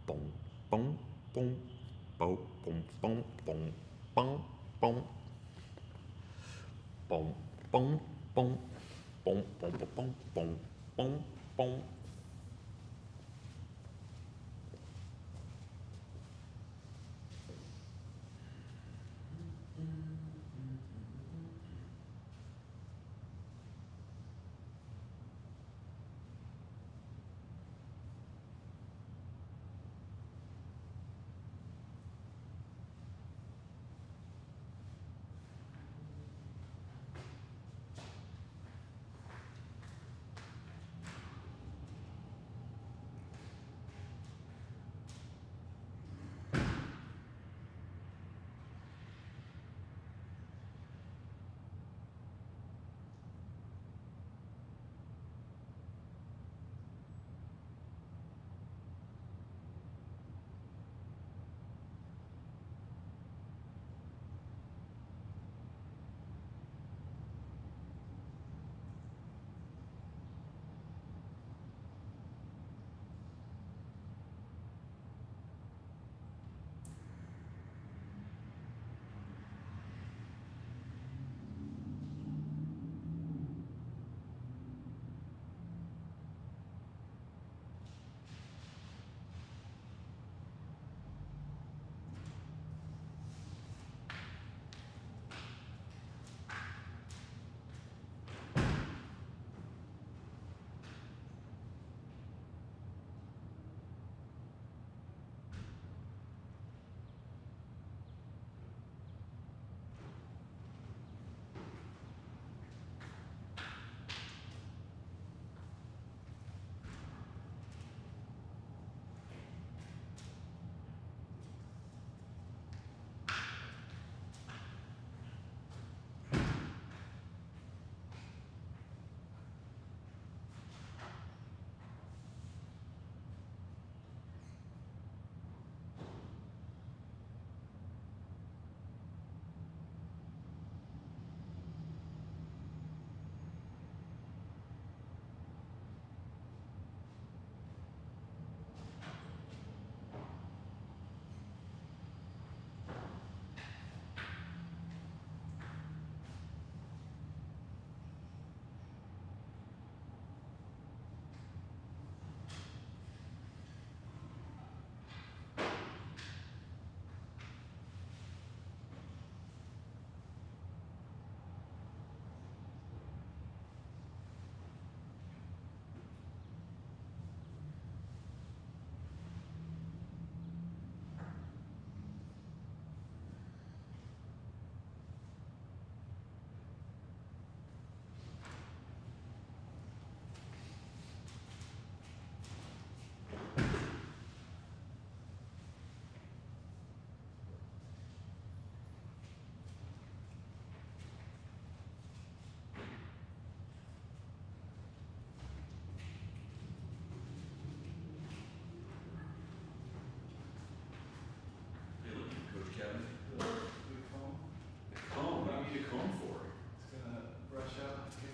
boom, boom, boom, boom, boom, boom, boom, boom, boom, boom, boom, boom, boom, boom, boom, boom, boom, boom.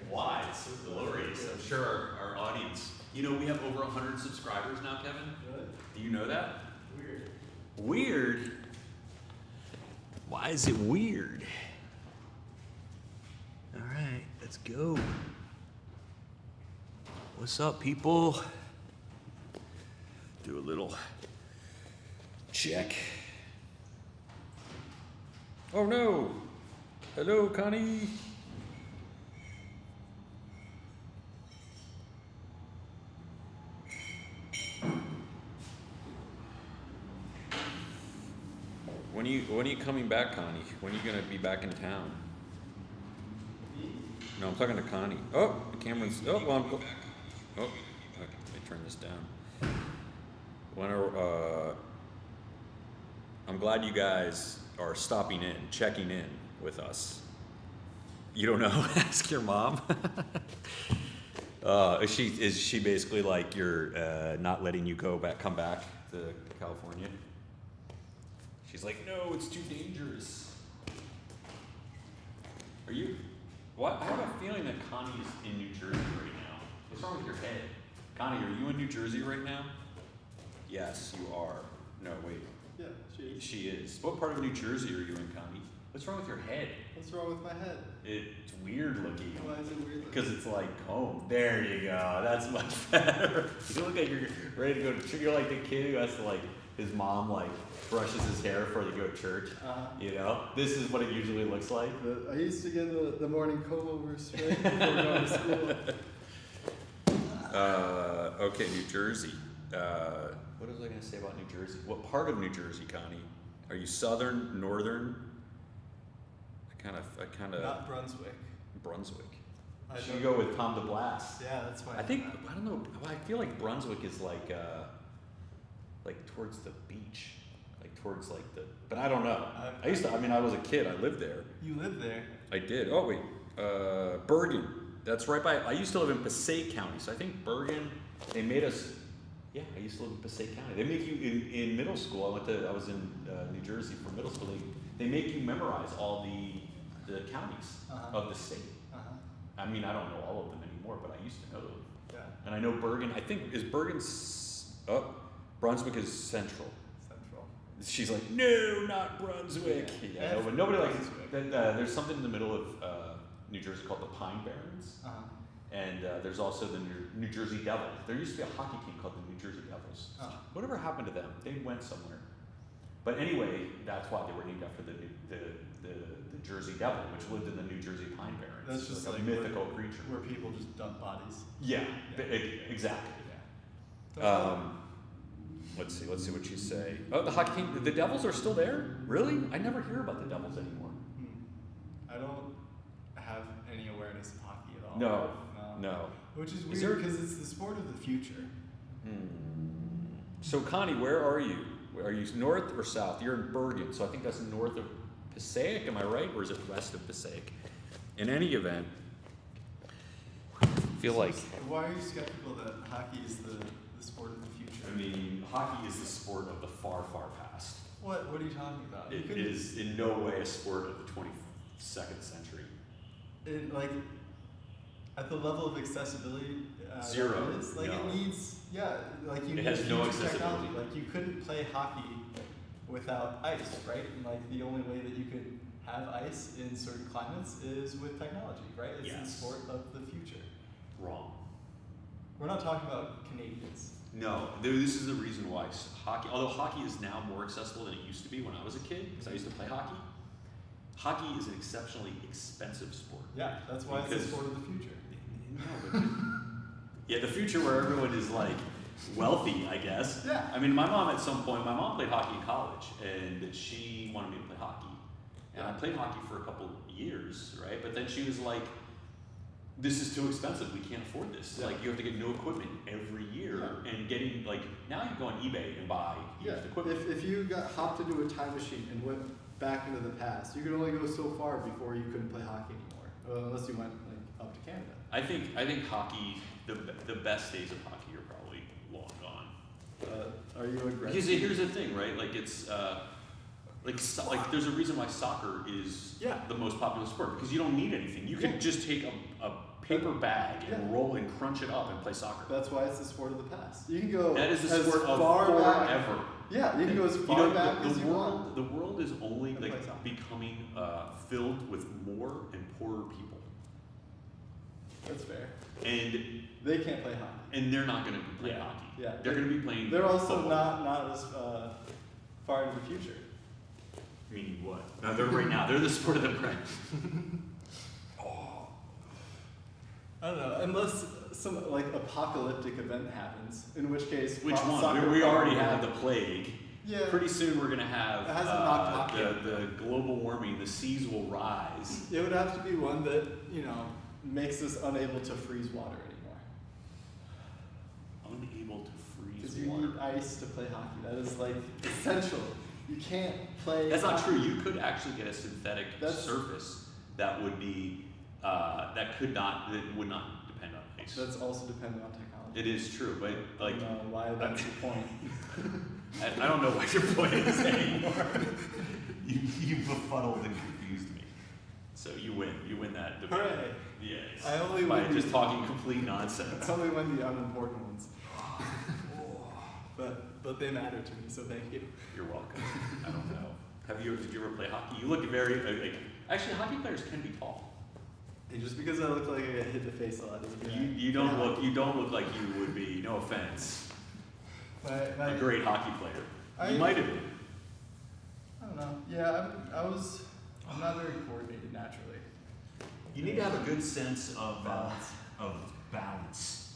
Why? It's so glorious. I'm sure our audience. You know, we have over 100 subscribers now, Kevin. Really? Do you know that? Weird. Weird? Why is it weird? All right, let's go. What's up, people? Do a little check. Oh no! Hello, Connie. When are you coming back, Connie? When are you gonna be back in town? No, I'm talking to Connie. Oh, Cameron's. Oh, well, I'm. Oh, okay, let me turn this down. I'm glad you guys are stopping in, checking in with us. You don't know? Ask your mom. Is she basically like you're not letting you come back to California? She's like, no, it's too dangerous. Are you? What? I have a feeling that Connie's in New Jersey right now. What's wrong with your head? Connie, are you in New Jersey right now? Yes, you are. No, wait. Yeah, she is. She is. What part of New Jersey are you in, Connie? What's wrong with your head? What's wrong with my head? It's weird looking. Why is it weird looking? Because it's like home. There you go. That's much better. You look like you're ready to go to church. You're like the kid who has to like, his mom like brushes his hair before they go to church. You know? This is what it usually looks like. I used to get the morning comb-overs right before going to school. Okay, New Jersey. What was I going to say about New Jersey? What part of New Jersey, Connie? Are you southern, northern? I kind of. Not Brunswick. Brunswick. I Should go with Tom DeBlas. Yeah, that's why. I don't know. I feel like Brunswick is like towards the beach, like towards like the. But I don't know. I used to. I mean, I was a kid. I lived there. You lived there. I did. Oh wait, Bergen. That's right by. I used to live in Passaic County, so I think Bergen. They made us. Yeah, I used to live in Passaic County. They make you in middle school. I was in New Jersey for middle school. They make you memorize all the counties of the state. I mean, I don't know all of them anymore, but I used to know them. Yeah. And I know Bergen. I think is Brunswick is central. Central. She's like, no, not Brunswick. Yeah, no, but nobody likes. Then there's something in the middle of New Jersey called the Pine Barrens. And there's also the New Jersey Devils. There used to be a hockey team called the New Jersey Devils. Whatever happened to them? They went somewhere. But anyway, that's why they were named after the Jersey Devil, which lived in the New Jersey Pine Barrens. That's just like a mythical creature. Where people just dump bodies. Yeah. Exactly. Yeah. Let's see what you say. Oh, the hockey team. The Devils are still there? Really? I never hear about the Devils anymore. I don't have any awareness of hockey at all. No. Which is weird because it's the sport of the future. So Connie, where are you? Are you north or south? You're in Bergen, so I think that's north of Passaic, am I right? Or is it west of Passaic? In any event, I feel like... Why are you skeptical that hockey is the sport of the future? I mean, hockey is the sport of the far, far past. What are you talking about? It is in no way a sport of the 22nd century. At the level of accessibility, zero. It is. Like no. It needs, like you it need has no future accessibility. technology. Like you couldn't play hockey without ice, right? And like the only way that you could have ice in certain climates is with technology, right? It's the sport of the future. Wrong. We're not talking about Canadians. No, this is the reason why hockey, although hockey is now more accessible than it used to be when I was a kid, because I used to play hockey. Hockey is an exceptionally expensive sport. Yeah, that's why it's the sport of the future. Yeah, the future where everyone is like wealthy, I guess. Yeah. I mean, my mom at some point, my mom played hockey in college, and she wanted me to play hockey. And I played hockey for a couple years, right? But then she was like, this is too expensive, we can't afford this. Yeah. Like, you have to get new equipment every year, and getting, like, now you go on eBay and buy used equipment. If you got hopped into a time machine and went back into the past, you could only go so far before you couldn't play hockey anymore, unless you went like up to Canada. I think hockey, the best days of hockey are probably long gone. Are you aggressive? Because here's the thing, right? Like it's like there's a reason why soccer is the most popular sport, because you don't need anything. You can just take a paper bag and roll and crunch it up and play soccer. That's why it's the sport of the past. You can go. That is the as sport of far forever. Back. Yeah, you can go as far back as you want. The world is only becoming filled with more and poorer people. That's fair. And they can't play hockey. And they're not going to be playing hockey. Yeah. They're going to be playing. They're also football. not as far into the future. Meaning what? No, they're right now. They're the sport of the present. I don't know, unless some like apocalyptic event happens, in which case. Which one? We already have the plague. Yeah. Pretty soon we're gonna have the global warming. The seas will rise. It would have to be one that makes us unable to freeze water anymore. Unable to freeze Because you water. need ice to play hockey. That is like essential. You can't play. That's not true. You could actually get a synthetic surface that would be that would not depend on ice. That's also dependent on technology. It is true, but like. I don't know why that's the point. I don't know what your point is anymore. you befuddled and confused me. So you win. You win that debate. Hooray! Yes. I only by win just talking complete nonsense. It's only when the unimportant ones. but they matter to me, so thank you. You're welcome. I don't know. Did you ever play hockey? You look very, actually hockey players can be tall. And just because I look like I get hit in the face a lot doesn't mean You don't look like you would be, no offense. A great hockey player. You might have been. I don't know. Yeah, I'm not very coordinated naturally. You need to have a good sense of balance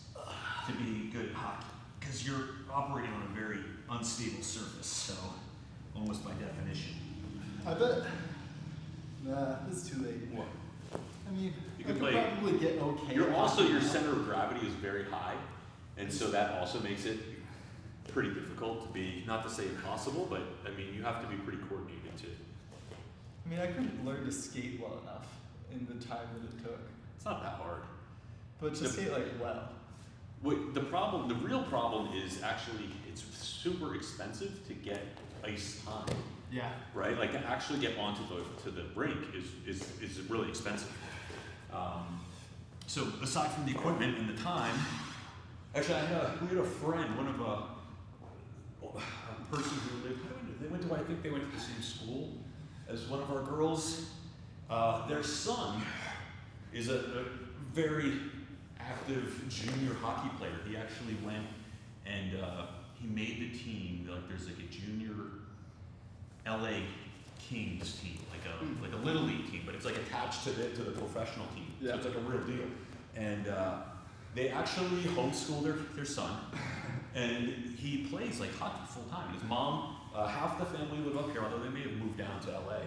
to be good at hockey, because you're operating on a very unstable surface, so almost by definition. I bet. Nah, it's too late. What? I mean, You I could could play. probably get okay. Your center of gravity is very high, and so that also makes it pretty difficult to be, not to say impossible, but I mean you have to be pretty coordinated too. I mean, I couldn't learn to skate well enough in the time that it took. It's not that hard. But to skate like well. The real problem is actually it's super expensive to get ice time. Yeah. Right? Like to actually get onto the rink is really expensive. So aside from the equipment and the time, actually we had a friend, a person who they went to the same school as one of our girls. Their son is a very active junior hockey player. He actually went and he made the team. Like there's like a junior LA Kings team, like a little league team, but it's like attached to the professional team. Yeah. So it's like a real deal. And they actually homeschool their son, and he plays like hockey full time. His mom, half the family live up here, although they may have moved down to LA.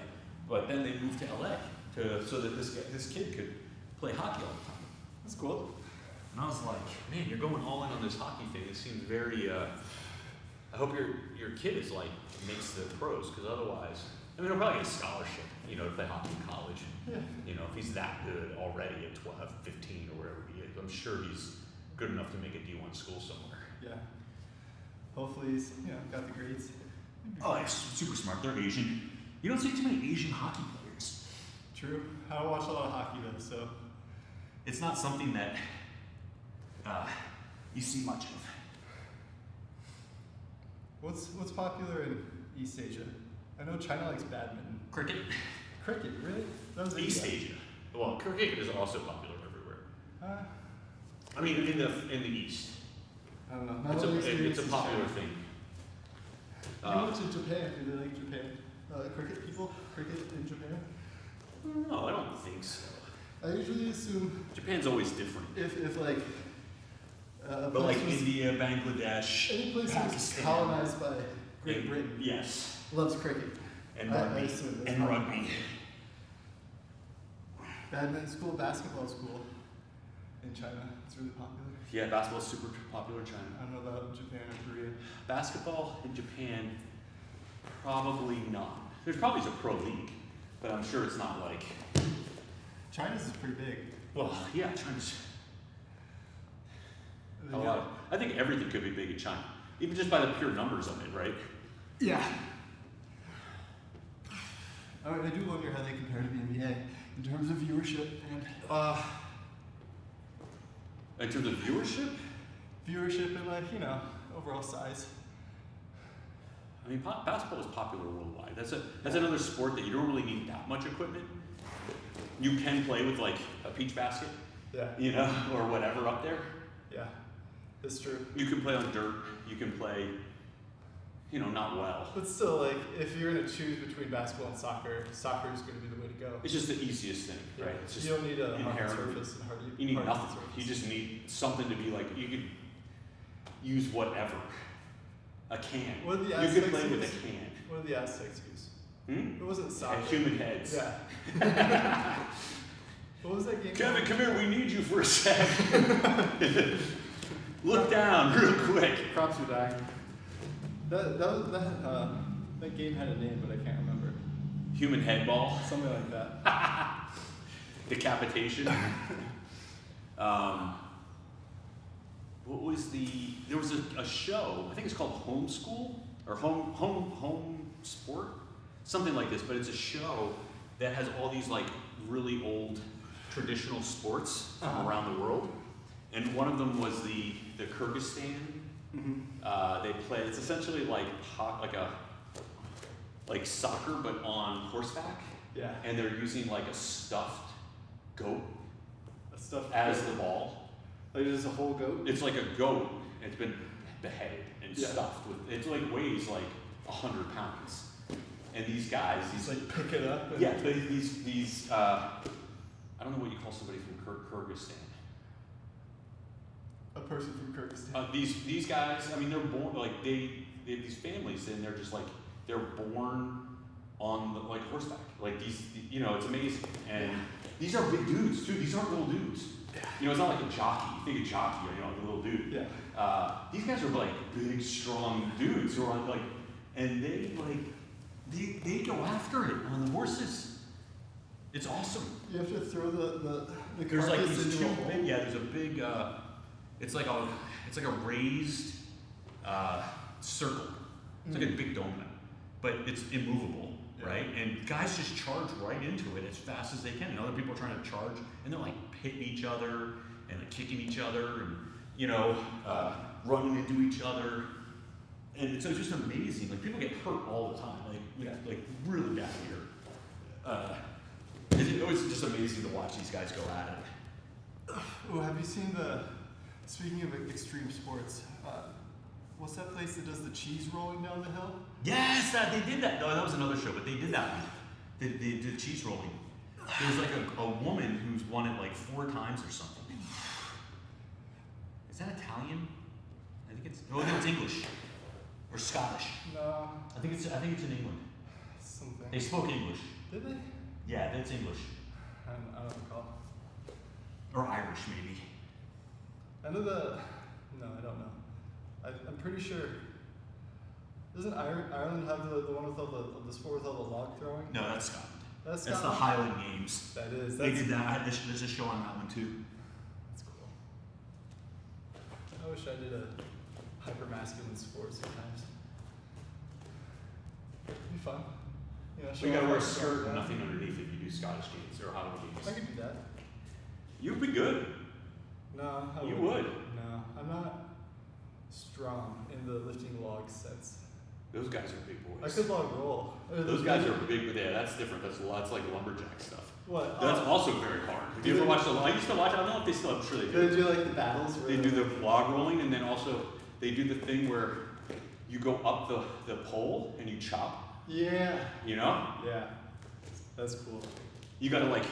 But then they moved to LA so that this kid could play hockey all the time. That's cool. And I was like, man, you're going all in on this hockey thing. It seems very. I hope your kid is makes the pros, because otherwise, I mean, he'll probably get a scholarship, to play hockey in college. Yeah. If he's that good already at 12, 15 or whatever he is, I'm sure he's good enough to make a D1 school somewhere. Yeah. Hopefully he's got the grades. Oh, he's super smart. They're Asian. You don't see too many Asian hockey players. True. I don't watch a lot of hockey though, so it's not something that you see much of. What's popular in East Asia? I know China likes badminton. Cricket. Cricket, really? That was East India. Asia. Well, cricket is also popular everywhere. I mean, in the East. I don't know. It's a popular thing. You went to Japan. Do they like Japan? Cricket people? Cricket in Japan? No, I don't think so. I usually assume Japan's always different. if like. But like India, Bangladesh, Any place that's Pakistan, colonized by Great Britain yes, loves cricket. and I rugby, assume that's and probably- rugby. Badminton school, basketball school in China. It's really popular. Yeah, basketball's super popular in China. I don't know about Japan or Korea. Basketball in Japan, probably not. There's probably a pro league, but I'm sure it's not like. China's is pretty big. Well, yeah, China's. A lot. I think everything could be big in China, even just by the pure numbers of it, right? Yeah. I do wonder how they compare to the NBA in terms of viewership and In terms of viewership, and overall size. I mean, basketball is popular worldwide. That's another sport that you don't really need that much equipment. You can play with like a peach basket, Yeah. or whatever up there. Yeah. It's true. You can play on dirt. You can play, not well. But still, like, if you're gonna choose between basketball and soccer, soccer is gonna be the way to go. It's just the easiest thing, right? It's just you don't need a hard inherently- surface and hard. You need hard nothing. surface. You just need something to be like. You could use whatever. A can. What did the You Aztecs could play with use? a can. What did the Aztecs use? Hmm? It wasn't soccer. And human heads. Yeah. What was that game? Kevin, come here. We need you for a sec. Look down real quick. Props for dying. That game had a name, but I can't remember. Human head ball. Something like that. Decapitation. What was there was a show, I think it's called Homeschool, or Home Sport, something like this, but it's a show that has all these like really old traditional sports from around the world. And one of them was the Kyrgyzstan They play. It's essentially like soccer, but on horseback. Yeah. And they're using like a stuffed goat as the ball. Like just a whole goat. It's like a goat. It's been beheaded and stuffed with. It's like weighs like 100 pounds. And these guys, like pick it up. Yeah, these. I don't know what you call somebody from Kyrgyzstan. A person from Kyrgyzstan. These guys, I mean, they're born like they have these families, and they're just like they're born on the horseback. Like these, it's amazing. And these are big dudes too. These aren't little dudes. It's not like a jockey. You think a jockey, a little dude. Yeah. These guys are like big, strong dudes who are like, and they go after it on the horses. It's awesome. You have to throw the There's like these into two a hole. big, there's a big, it's like a raised circle. It's like a big donut, but it's immovable, right? And guys just charge right into it as fast as they can. And other people are trying to charge, and they're like hitting each other and like kicking each other, and running into each other. And so it's just amazing. Like people get hurt all the time, like really bad here. It's always just amazing to watch these guys go at it. Oh, have you seen speaking of extreme sports, what's that place that does the cheese rolling down the hill? Yes, they did that. No, that was another show, but they did that one. They did cheese rolling. There's like a woman who's won it like 4 times or something. Is that Italian? I think it's English or Scottish. No. I think it's in England. Something. They spoke English. Did they? Yeah, that's English. I don't recall. Or Irish, maybe. I know no, I don't know. I'm pretty sure. Doesn't Ireland have the one with all the sport with all the log throwing? No, that's Scotland. That's the Highland Games. That is. They did that. There's a show on that one too. That's cool. I wish I did a hyper-masculine sport sometimes. It'd be fun. So you gotta wear a skirt and nothing underneath if you do Scottish Games or Highland Games. I could do that. You'd be good. No, you would. No, I'm not strong in the lifting log sense. Those guys are big boys. I could log roll. Those guys are big, but yeah, that's different. That's like lumberjack stuff. What? That's also very hard. Have you ever watched I used to watch. I don't know if they still. I'm sure they do. They do like the battles. They do the log rolling, and then also they do the thing where you go up the pole and you chop. Yeah. Yeah. That's cool. You gotta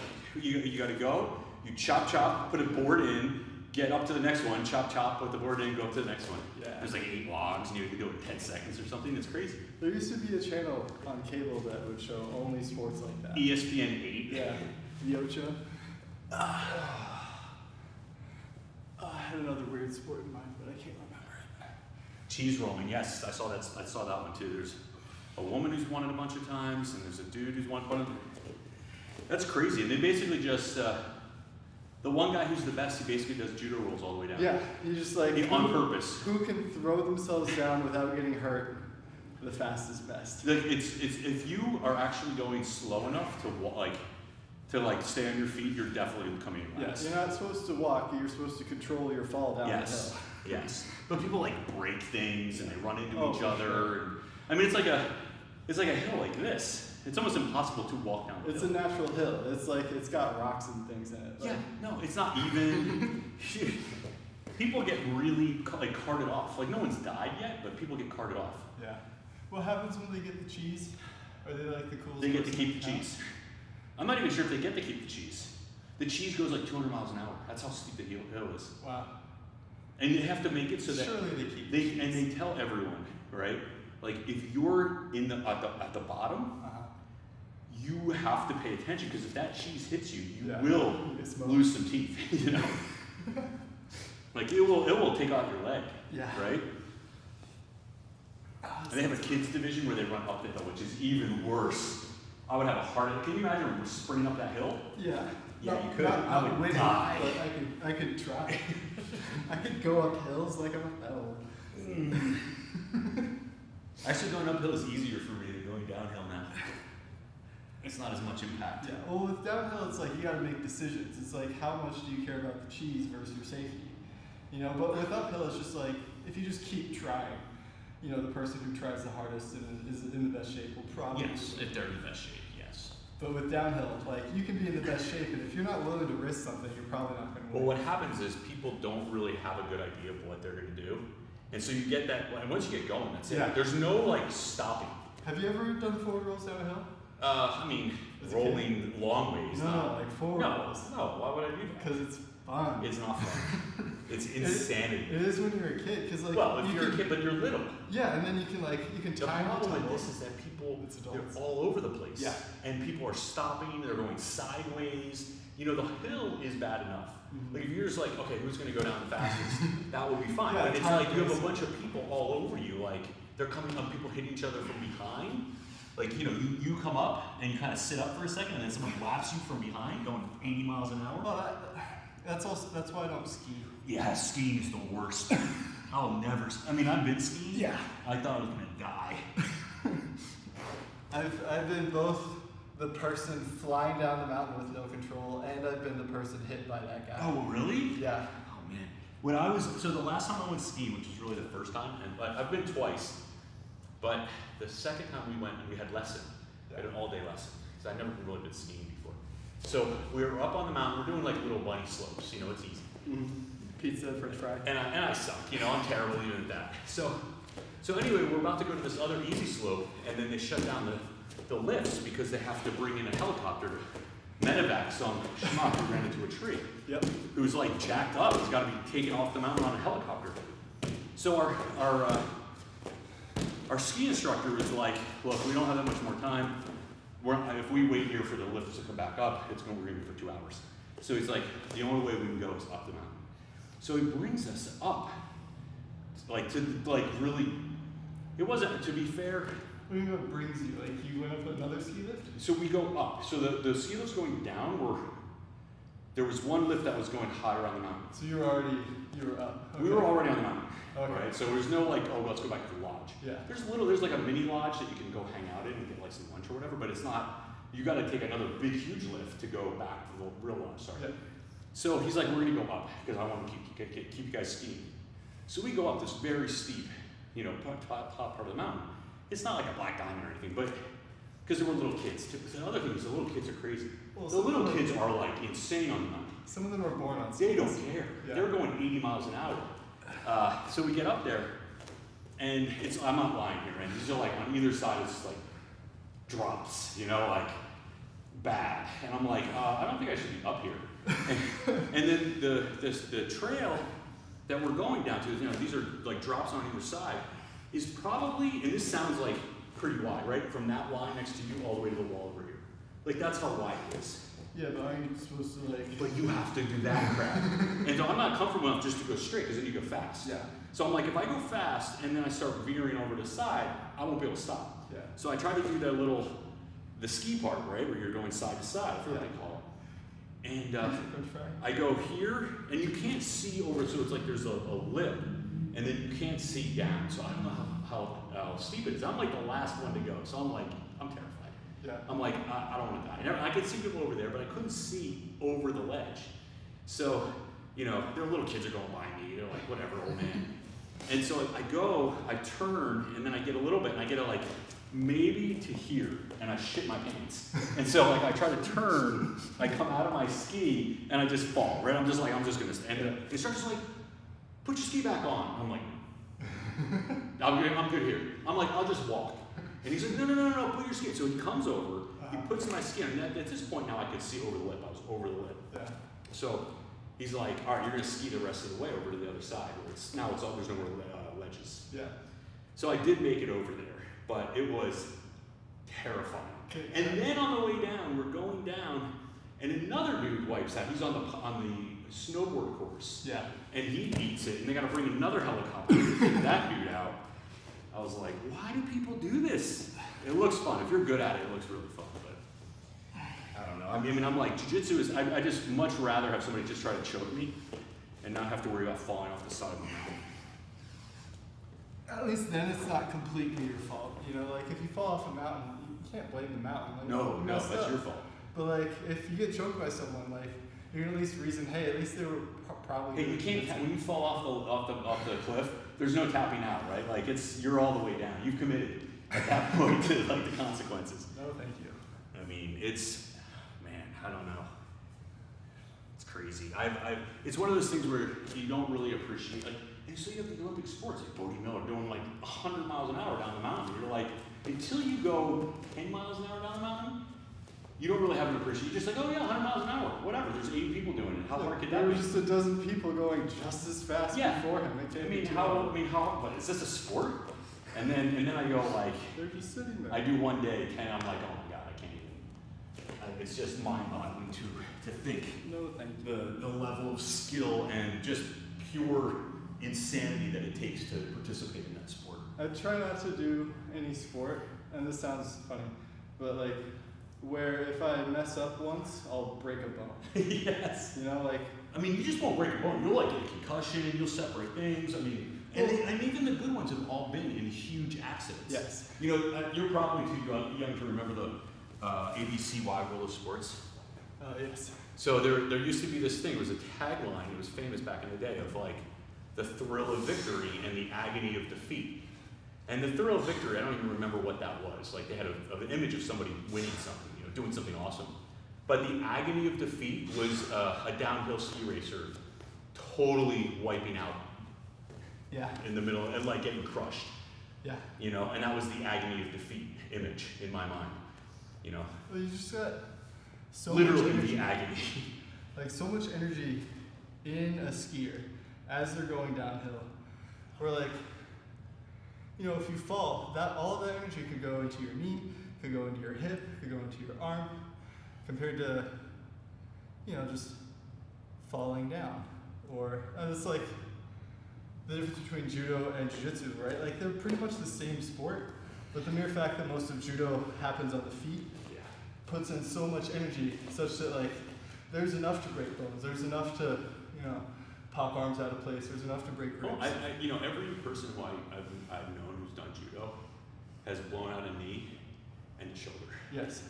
you gotta go. You chop, put a board in, get up to the next one, chop, put the board in, go up to the next one. Yeah. There's like 8 logs, and you can do it in 10 seconds or something. It's crazy. There used to be a channel on cable that would show only sports like that. ESPN 8. Yeah. Yocha. I had another weird sport in mind, but I can't remember it. Cheese rolling, yes, I saw that one too. There's a woman who's won it a bunch of times, and there's a dude who's won it. That's crazy. And they basically just the one guy who's the best, he basically does judo rolls all the way down. Yeah, you just like on purpose. Who can throw themselves down without getting hurt the fastest best? Like it's if you are actually going slow enough to stay on your feet, you're definitely coming in last. Yes, you're not supposed to walk. You're supposed to control your fall down the hill. Yes. But people break things and they run into each other. Sure. And, I mean, it's like a hill like this. It's almost impossible to walk down the hill. It's a natural hill. It's got rocks and things in it. Yeah, no, it's not even. People get really carted off. No one's died yet, but people get carted off. Yeah. What happens when they get the cheese? Are they the coolest? They get to keep the cheese. I'm not even sure if they get to keep the cheese. The cheese goes 200 miles an hour. That's how steep the hill is. Wow. And you have to make it so that surely they keep the cheese. And they tell everyone, right? If you're at the bottom, you have to pay attention because if that cheese hits you, you will lose some teeth. It will take out your leg. Yeah. Right. And they have a kids division where they run up the hill, which is even worse. I would have a heart attack. Can you imagine sprinting up that hill? Yeah. Yeah, you could. I would winning, die. But I could try. I could go up hills like I'm a pedal. Actually, going uphill is easier for me than going downhill now. It's not as much impact. Yeah. Well, with downhill, it's you got to make decisions. It's how much do you care about the cheese versus your safety? But with uphill, it's just if you just keep trying, you know, the person who tries the hardest and is in the best shape will probably Yes, if they're in the best shape, yes. But with downhill, like, you can be in the best shape, and if you're not willing to risk something, you're probably not going to win. Well, what happens is people don't really have a good idea of what they're going to do. And so you get that, and once you get going, that's it. There's no, like, stopping. Have you ever done forward rolls down a hill? I mean, rolling long ways. No, like forward rolls. No, why would I do that? Because it's fun. It's not fun. It's insanity. It is when you're a kid, because like. Well, if you're a kid, but you're little. Yeah, and then you can The time problem the with this is that people, they're adults. all over the place. Yeah. And people are stopping, they're going sideways. You know, the hill is bad enough. Mm-hmm. Like if you're just like, okay, who's going to go down the fastest? That would be fine. Yeah, but it's like you have a bunch of people all over you. Like they're coming up, people hitting each other from behind. Like, you know, you come up and you kind of sit up for a second, and then someone whaps you from behind, going 80 miles an hour. Well, that's why I don't ski. Yeah, skiing is the worst. I'll never. I mean, I've been skiing. Yeah. I thought I was gonna die. I've been both the person flying down the mountain with no control, and I've been the person hit by that guy. Oh, really? Yeah. Oh man. So the last time I went skiing, which was really the first time, and I've been twice, but the second time we went, we had lesson. We had an all-day lesson because I'd never really been skiing before. So we were up on the mountain. We're doing like little bunny slopes. You know, it's easy. Mm-hmm. Pizza, French fry. And I suck. You know, I'm terrible even at that. So anyway, we're about to go to this other easy slope, and then they shut down the lifts because they have to bring in a helicopter to medevac some schmuck who ran into a tree. Yep. Who's like jacked up. He's got to be taken off the mountain on a helicopter. So our ski instructor was like, look, we don't have that much more time. If we wait here for the lifts to come back up, we're going to be for 2 hours. So he's like, the only way we can go is up the mountain. So he brings us up, really. It wasn't, to be fair. What do you mean what brings you? Like you went up another ski lift? So we go up. So the ski lifts going down there was one lift that was going higher on the mountain. So you were up. Okay. We were already on the mountain. Okay. Right? So there's no like, oh, let's go back to the lodge. Yeah. There's like a mini lodge that you can go hang out in and get like some lunch or whatever, but it's not, you got to take another big, huge lift to go back to the real lodge, sorry. Yeah. So he's like, we're going to go up because I want to keep you guys skiing. So we go up this very steep, you know, top part of the mountain. It's not like a black diamond or anything, but because there were little kids too. The other thing is the little kids are crazy. Well, the little kids are like insane on the mountain. Some of them are born on skis. They don't care. Yeah. They're going 80 miles an hour. So we get up there, and I'm not lying here, and these are like on either side, it's like drops, you know, like bad. And I'm like, I don't think I should be up here. And then the trail that we're going down to, you know, these are like drops on either side, is probably, and this sounds like pretty wide, right? From that line next to you all the way to the wall over here. Like that's how wide it is. Yeah, but I'm supposed to like. But you have to do that crap. And so I'm not comfortable enough just to go straight because then you go fast. Yeah. So I'm like, if I go fast and then I start veering over to the side, I won't be able to stop. Yeah. So I try to do the ski part, right, where you're going side to side. I forget what they call it. And I go here, and you can't see over, so it's like there's a lip, and then you can't see down. So I don't know how steep it is. I'm like the last one to go, so I'm terrified. Yeah. I'm like, I don't want to die. And I could see people over there, but I couldn't see over the ledge. So, you know, their little kids are going by me. They're like, whatever, old man. And so I turn, and then I get a little bit, and I get like maybe to here, and I shit my pants. And so like I try to turn, I come out of my ski, and I just fall, right? I'm just gonna, and the instructor's like, put your ski back on. I'm like, I'm good here. I'm like, I'll just walk. And he's like, no, put your ski. So he comes over, he puts my ski on, and at this point now I could see over the lip. I was over the lip. Yeah. So he's like, all right, you're gonna ski the rest of the way over to the other side. There's no more ledges. Yeah. So I did make it over there, but it was terrifying. Okay. And then on the way down, we're going down, and another dude wipes out. He's on the snowboard course. Yeah. And he beats it, and they got to bring another helicopter to get that dude out. I was like, why do people do this? It looks fun. If you're good at it, it looks really fun. But I don't know. I mean, I'm like, jiu-jitsu is, I just much rather have somebody just try to choke me and not have to worry about falling off the side of the mountain. At least then it's not completely your fault. You know, like if you fall off a mountain, you can't blame the mountain. Like, No, that's your fault. But like, if you get choked by someone, like you can at least reason, hey, at least they were probably. Hey, you can't when you fall off the cliff, there's no tapping out, right? Like you're all the way down. You've committed at that point to like the consequences. No, thank you. I mean, man, I don't know. It's crazy. It's one of those things where you don't really appreciate, like, and so you have the Olympic sports, like Bodie Miller doing like 100 miles an hour down the mountain. You're like, until you go 10 miles an hour down the mountain, you don't really have an appreciation. You're just like, oh yeah, 100 miles an hour, whatever. There's 80 people doing it. How hard could that be? There were just a dozen people going just as fast before him. How? What is this a sport? And then I go like, they're just sitting there. I do one day, 10. I'm like, oh my god, I can't even. It's just mind-boggling to think the level of skill and just pure insanity that it takes to participate in that sport. I try not to do any sport, and this sounds funny, but like where if I mess up once, I'll break a bone. Yes. You know, like. I mean, you just won't break a bone. You'll like get a concussion. You'll separate things. I mean, and even the good ones have all been in huge accidents. Yes. You know, you're probably too young to remember the ABC Wide World of Sports. Yes. So there used to be this thing. It was a tagline. It was famous back in the day of like the thrill of victory and the agony of defeat. And the thrill of victory, I don't even remember what that was. Like they had an image of somebody winning something, you know, doing something awesome. But the agony of defeat was a downhill ski racer totally wiping out. Yeah. In the middle and like getting crushed. Yeah. You know, and that was the agony of defeat image in my mind. You know. Well, you just got so literally much energy, the agony. Like so much energy in a skier as they're going downhill. Or like, you know, if you fall, all of that energy could go into your knee, could go into your hip, could go into your arm, compared to, you know, just falling down. Or it's like the difference between judo and jiu-jitsu, right? Like they're pretty much the same sport, but the mere fact that most of judo happens on the feet puts in so much energy such that like there's enough to break bones, there's enough to, you know, pop arms out of place, there's enough to break ribs. Well, you know, every person who I've known who's done judo has blown out a knee and a shoulder. Yes.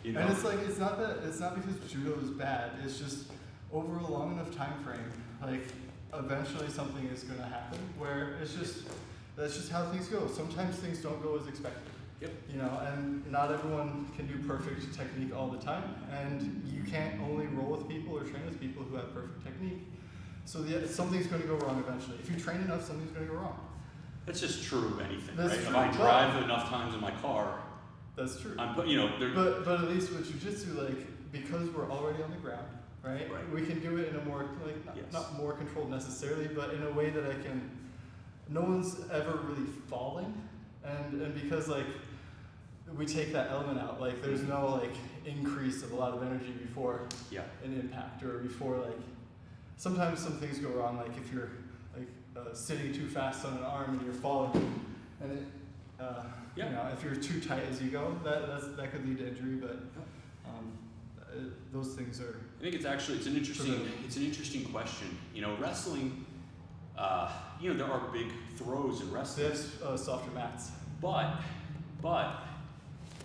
You know? And it's like it's not because judo is bad, it's just over a long enough time frame, like eventually something is gonna happen where that's just how things go. Sometimes things don't go as expected. Yep. You know, and not everyone can do perfect technique all the time, and you can't only roll with people or train with people who have perfect technique. So something's going to go wrong eventually. If you train enough, something's going to go wrong. That's just true of anything, That's right? true. If I drive enough times in my car, that's true. You know, but at least with jiu-jitsu, like because we're already on the ground, right? We can do it in a more like not more controlled necessarily, but in a way that no one's ever really falling, and because like we take that element out, like there's no like increase of a lot of energy before an impact or before like sometimes some things go wrong, like if you're like sitting too fast on an arm and you're falling, and it, you know, if you're too tight as you go, that could lead to injury. But those things are. I think it's an interesting question. You know, wrestling. You know, there are big throws in wrestling. They have softer mats. But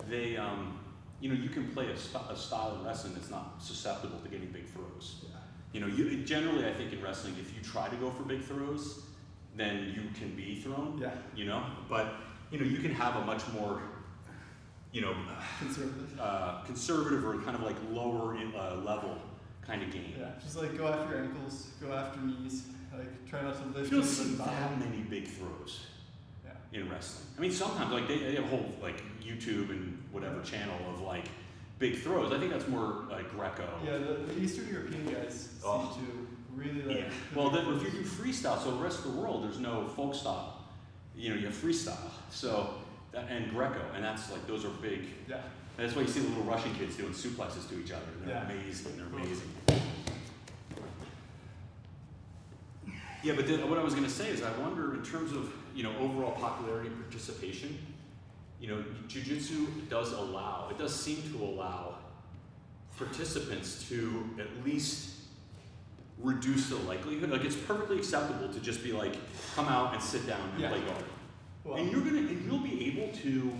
they, you know, you can play a style of wrestling that's not susceptible to getting big throws. Yeah. You know, generally I think in wrestling, if you try to go for big throws, then you can be thrown. Yeah. You know, but you know, you can have a much more, you know, conservative or kind of like lower level kind of game. Yeah. Just like go after your ankles, go after knees, like try not to lift. You don't see that many big throws. In wrestling, I mean, sometimes like they have a whole like YouTube and whatever channel of like big throws. I think that's more like Greco. Yeah, the Eastern European guys seem to really like. Yeah. Well, then if you do freestyle, so the rest of the world, there's no folk style. You know, you have freestyle. So and Greco, and that's like those are big. Yeah. And that's why you see the little Russian kids doing suplexes to each other. They're amazing. They're amazing. Yeah, but what I was going to say is I wonder in terms of, you know, overall popularity and participation, you know, jiu-jitsu does seem to allow participants to at least reduce the likelihood. Like it's perfectly acceptable to just be like, come out and sit down and play guard. Well, and you'll be able to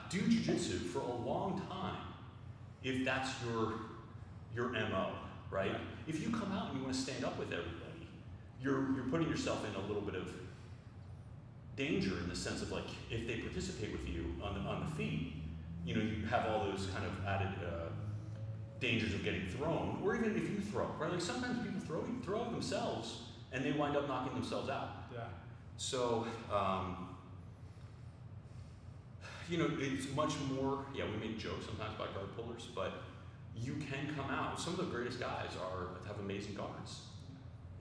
do jiu-jitsu for a long time if that's your MO, right? If you come out and you want to stand up with everybody, you're putting yourself in a little bit of danger in the sense of like if they participate with you on the feet, you know, you have all those kind of added dangers of getting thrown, or even if you throw, right? Like sometimes people throw themselves and they wind up knocking themselves out. Yeah. So, you know, it's much more, yeah, we make jokes sometimes about guard pullers, but you can come out. Some of the greatest guys have amazing guards.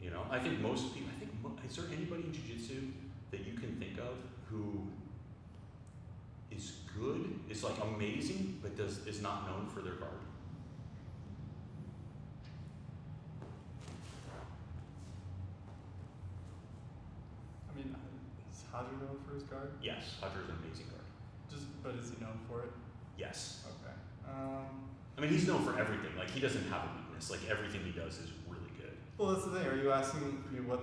You know, I think most people, is there anybody in jiu-jitsu that you can think of who is good, is like amazing, but is not known for their guard? I mean, is Hodger known for his guard? Yes, Hodger is an amazing guard. But is he known for it? Yes. Okay. I mean, he's known for everything. Like, he doesn't have a weakness. Like, everything he does is really good. Well, that's the thing. Are you asking me what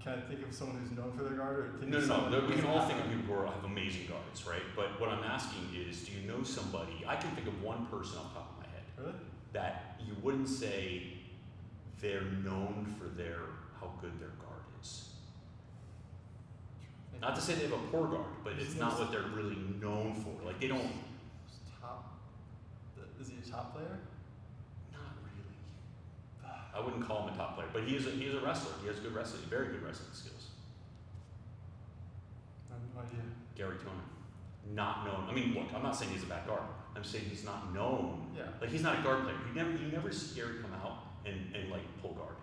can I think of someone who's known for their guard, or think No. of someone We who can all doesn't think of have people who have amazing guards, right? But what I'm asking is, do you know somebody? I can think of one person off the top of my head it? Really? that you wouldn't say they're known for how good their guard is. Not to say they have a poor guard, but it's not what they're really known for. Like, they don't. Is he a top player? Not really. I wouldn't call him a top player, but he is a wrestler. He has good wrestling, very good wrestling skills. I have no idea. Gary Tonin. Not known. I mean, look, I'm not saying he's a bad guard. I'm saying he's not known. Yeah. Like, he's not a guard player. You never see Gary come out and like pull guard.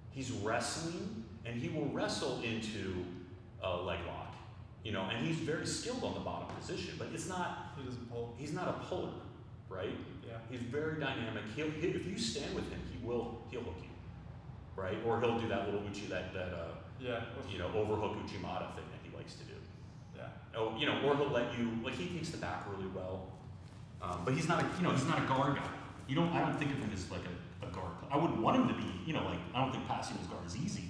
He's wrestling, and he will wrestle into a leg lock, you know, and he's very skilled on the bottom position, but it's not. He doesn't pull. He's not a puller, right? Yeah. He's very dynamic. If you stand with him, he'll hook you, right? Or he'll do that little uchi, Yeah. you know, overhook uchimata thing that he likes to do. Yeah. Oh, you know, or he'll let you, like, he takes the back really well. But he's not a guard guy. I don't think of him as like a guard. I wouldn't want him to be, you know, like, I don't think passing his guard is easy.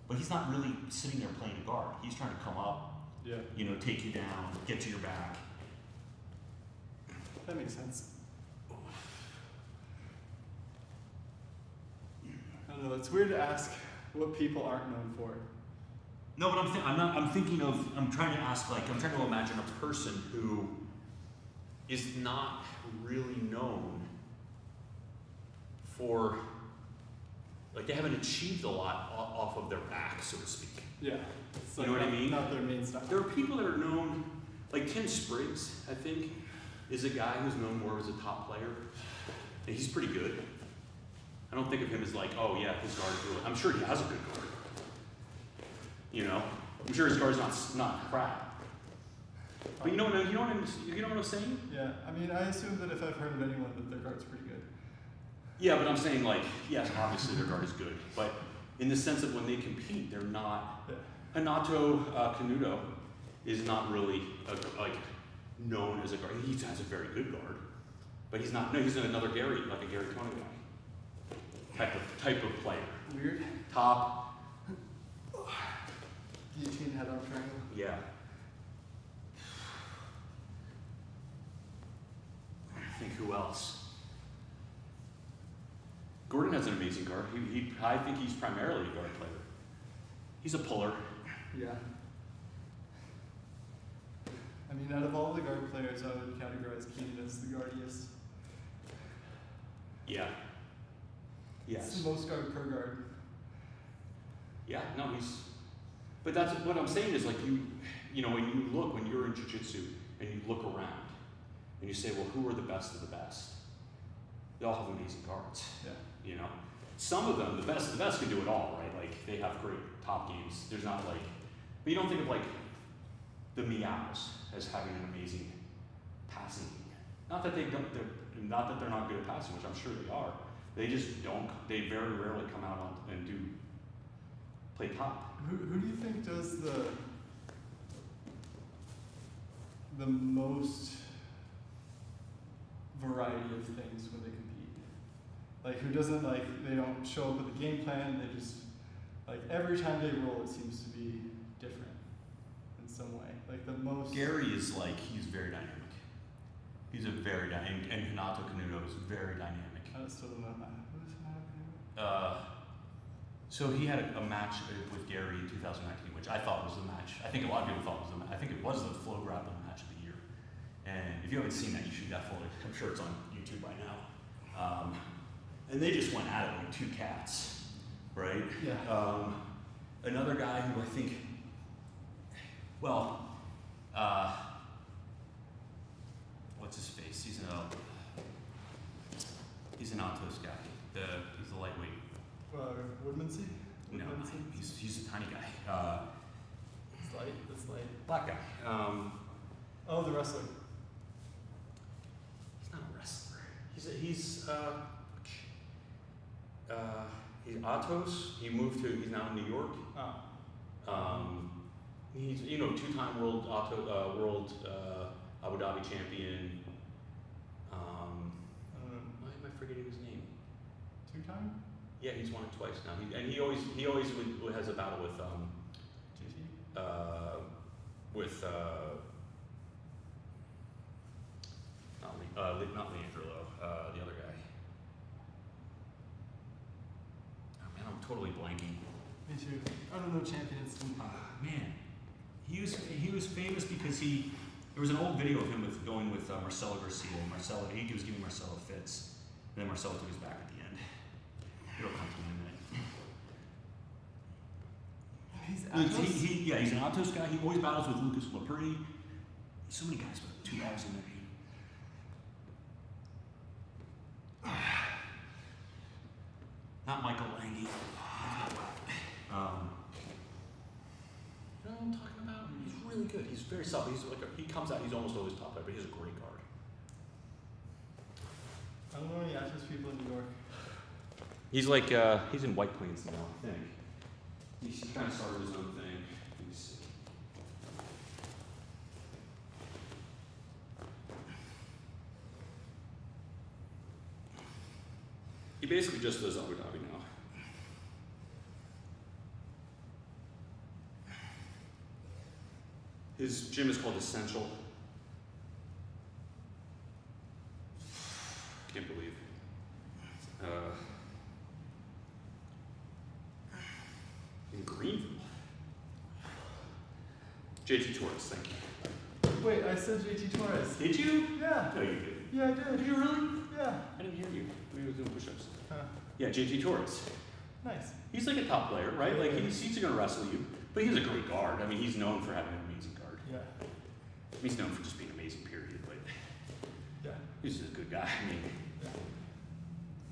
But he's not really sitting there playing a guard. He's trying to come up, Yeah. you know, take you down, get to your back. That makes sense. I don't know. It's weird to ask what people aren't known for. No, but I'm trying to imagine a person who is not really known for, like, they haven't achieved a lot off of their back, so to speak. Yeah. It's You know what I mean? Not their main stuff. There are people that are known, like Tim Spriggs, I think, is a guy who's known more as a top player. And he's pretty good. I don't think of him as like, oh yeah, his guard is really, I'm sure he has a good guard. You know? I'm sure his guard's not crap. But you know what I'm saying? Yeah. I mean, I assume that if I've heard of anyone, that their guard's pretty good. Yeah, but I'm saying, like, yes, obviously their guard is good. But in the sense of when they compete, they're not. Yeah. Hanato Canuto is not really known as a guard. He has a very good guard, but he's not. No, he's another Gary, like a Gary Tonin guy. Type of player. Weird. Top. Guillotine head arm triangle. Yeah. I think who else? Gordon has an amazing guard. I think he's primarily a guard player. He's a puller. Yeah. I mean, out of all the guard players, I would categorize Keenan as the guardiest. Yeah. It's Yes. the most guard per guard. Yeah, no, but that's what I'm saying is, like, you know, when you're in jiu-jitsu and you look around and you say, well, who are the best of the best? They all have amazing guards. Yeah. You know, some of them, the best can do it all, right? Like, they have great top games. There's not like, but you don't think of like the Meows as having an amazing passing game. Not that they're not good at passing, which I'm sure they are. They just don't. They very rarely come out and play top. Who do you think does the most variety of things when they compete? Like, who doesn't, like, they don't show up with a game plan, they just, like, every time they roll it seems to be different in some way. Like, the most... Gary is like, he's very dynamic. He's a very dynamic, and Hanato Canuto is very dynamic. I still don't know. Who's Hanato Canuto? So he had a match with Gary in 2019, which I thought was the match. I think a lot of people thought was the match. I think it was the Flow Grappling match of the year. And if you haven't seen that, you should definitely. I'm sure it's on YouTube by now. And they just went at it like two cats, right? Yeah. Another guy who I think, well, what's his face? He's an Atos guy. He's a lightweight. Woodmansey? No, he's a tiny guy. It's light. Black guy. Oh, the wrestler. He's not a wrestler. He's Atos. He's now in New York. Oh. He's two-time world Abu Dhabi champion. Why am I forgetting his name? 2-time? Yeah, he's won it twice now. He always has a battle with GT? not Leandro, the other guy. Oh man, I'm totally blanking. Me too. I don't know champions. Man, he was famous because there was an old video of him going with Marcelo Garcia. He was giving Marcelo fits, and then Marcelo took his back at the end. It'll come to me in a minute. He's Atos? He's an Atos guy. He always battles with Lucas Laperti. So many guys with 2 L's in their name. Not Michael Lange. You know what I'm talking about? He's really good. He's very supple. He comes out. He's almost always top heavy, but he has a great guard. I don't know any Atos people in New York. He's he's in White Plains now, I think. He kind of started his own thing. Let me see. He basically just does Abu Dhabi now. His gym is called Essential. Can't believe. In Greenville. JT Torres, thank you. Wait, I said JT Torres. Did you? Yeah. No, you didn't. Yeah, I did. Did you really? Yeah. I didn't hear you. We were doing push-ups. Huh. Yeah, JT Torres. Nice. He's like a top player, right? Like he's gonna wrestle you, but he has a great guard. I mean, he's known for having an amazing guard. Yeah. He's known for just being amazing, period. But Yeah. he's just a good guy. Yeah.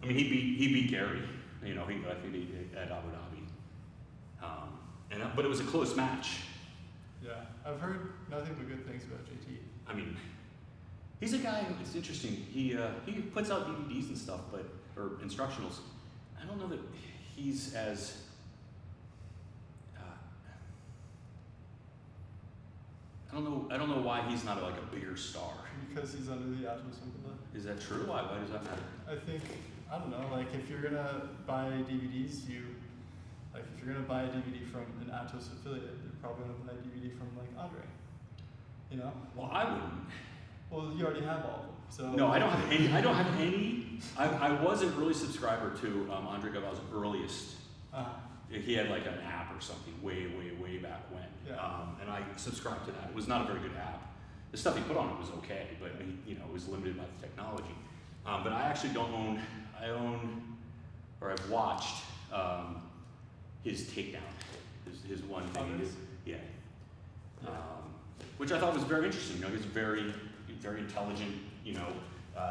I mean, he beat Gary. I think he did at Abu Dhabi. But it was a close match. Yeah. I've heard nothing but good things about JT. I mean, he's a guy. It's interesting. He puts out DVDs and stuff, or instructionals. I don't know that he's as I don't know why he's not like a bigger star. Because he's under the Atos umbrella. Is that true? Why does that matter? I think, I don't know, like if you're gonna buy DVDs, if you're gonna buy a DVD from an Atos affiliate, you're probably gonna buy a DVD from like Andre. You know? Well, I wouldn't. Well, you already have all of them. So No, I don't have any. I was an early subscriber to Andre Galvao's earliest. He had like an app or something way back when. Yeah. And I subscribed to that. It was not a very good app. The stuff he put on it was okay, but it was limited by the technology. But I actually don't own. I've watched his takedown, his one thing he did. Yeah. Which I thought was very interesting. He's a very intelligent,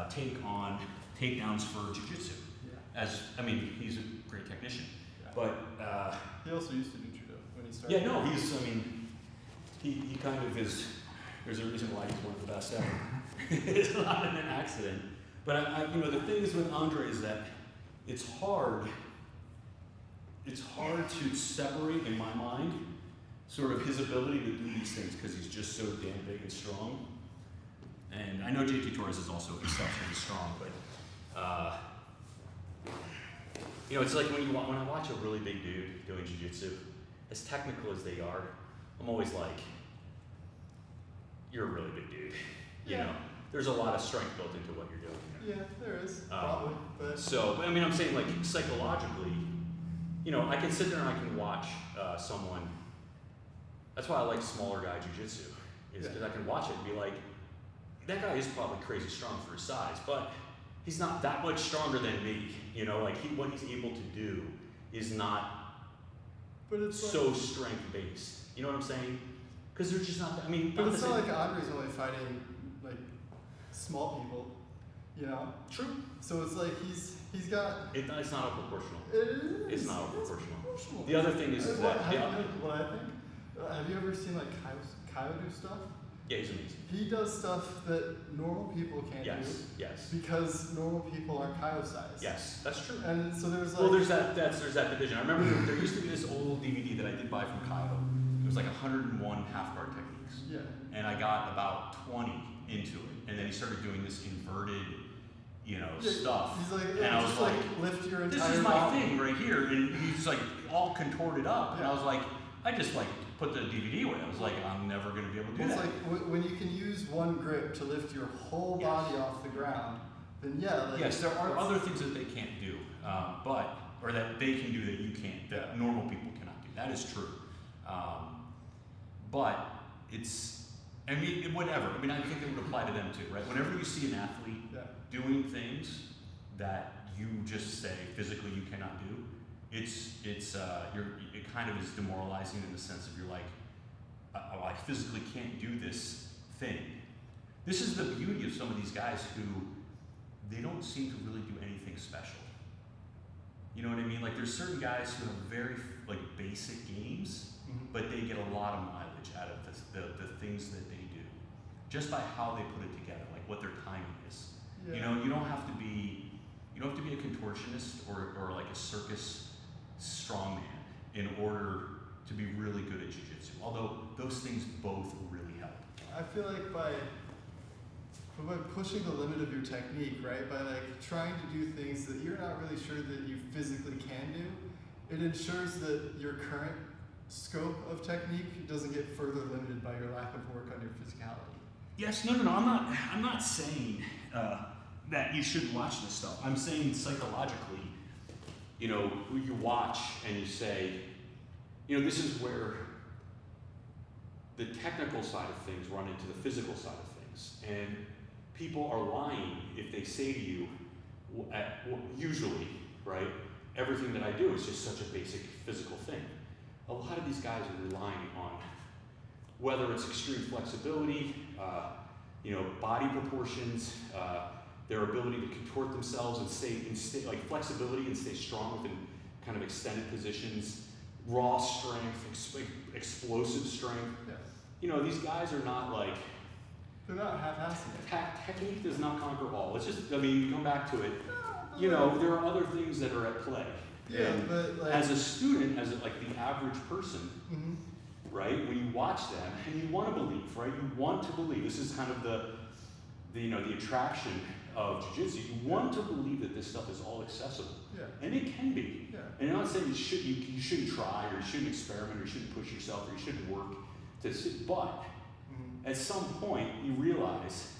take on takedowns for jiu-jitsu. Yeah. He's a great technician. Yeah. But he also used to do judo when he started. yeah, no, he kind of is. There's a reason why he's one of the best ever. It's not an accident. But the thing is with Andre is that it's hard to separate in my mind sort of his ability to do these things because he's just so damn big and strong. And I know JT Torres is also exceptionally strong, but it's like when I watch a really big dude doing jiu-jitsu, as technical as they are, I'm always like, you're a really big dude. You know, there's a lot of strength built into what you're doing. Yeah, there is probably, but I'm saying like psychologically, you know, I can sit there and I can watch someone. That's why I like smaller guy jiu-jitsu, is because I can watch it and be like, that guy is probably crazy strong for his size, but he's not that much stronger than me. You know, like what he's able to do is not so strength based. You know what I'm saying? Because they're just not. I mean, but it's not like Andre's only fighting like small people, you know. True. So it's like he's got. It's not proportional. It is. It's not proportional. The other thing is what, that what I think. Have you ever seen like Kyle do stuff? Yeah, he's amazing. He does stuff that normal people can't do. Yes. Because normal people are Kyle size. Yes, that's true. And so there's like. Well, there's that division. I remember there used to be this old DVD that I did buy from Kyle. It was like 101 half guard techniques. Yeah. And I got about 20 into it, and then he started doing this inverted, you know, stuff. He's like, and I was like, lift your entire this is my body. thing right here, and he's like all contorted up, and I was like, I just like put the DVD away. I was like, I'm never gonna be able to do it's that. like when you can use one grip to lift your whole body off the ground, then like, yes, there are other things that they can't do, or that they can do that you can't, that normal people cannot do. That is true. But it's, I mean, whatever. I mean, I think it would apply to them too, right? Whenever you see an athlete doing things that you just say physically you cannot do, it kind of is demoralizing in the sense of you're like, I physically can't do this thing. This is the beauty of some of these guys who they don't seem to really do anything special. You know what I mean? Like there's certain guys who have very like basic games, but they get a lot of mileage out of the things that they do, just by how they put it together, like what their timing is. You know, you don't have to be a contortionist or like a circus strongman in order to be really good at jiu-jitsu. Although those things both really help. I feel like by pushing the limit of your technique, right? By like trying to do things that you're not really sure that you physically can do, it ensures that your current scope of technique doesn't get further limited by your lack of work on your physicality. Yes, no. I'm not saying that you shouldn't watch this stuff. I'm saying psychologically, you know, you watch and you say, you know, this is where the technical side of things run into the physical side of things, and people are lying if they say to you, usually, right? Everything that I do is just such a basic physical thing. A lot of these guys are relying on whether it's extreme flexibility, you know, body proportions, their ability to contort themselves and stay like flexibility and stay strong within kind of extended positions, raw strength, explosive strength. Yeah. You know, these guys are not like. They're not half-assing it. Technique does not conquer all. It's just, I mean, you come back to it. You know, there are other things that are at play. Yeah, and but like, as a student, like the average person, right? When you watch them, and you want to believe, right? You want to believe. This is kind of the attraction of jiu-jitsu. You want to believe that this stuff is all accessible, and it can be. Yeah. And I'm not saying you shouldn't try, or you shouldn't experiment, or you shouldn't push yourself, or you shouldn't work to sit. But at some point, you realize,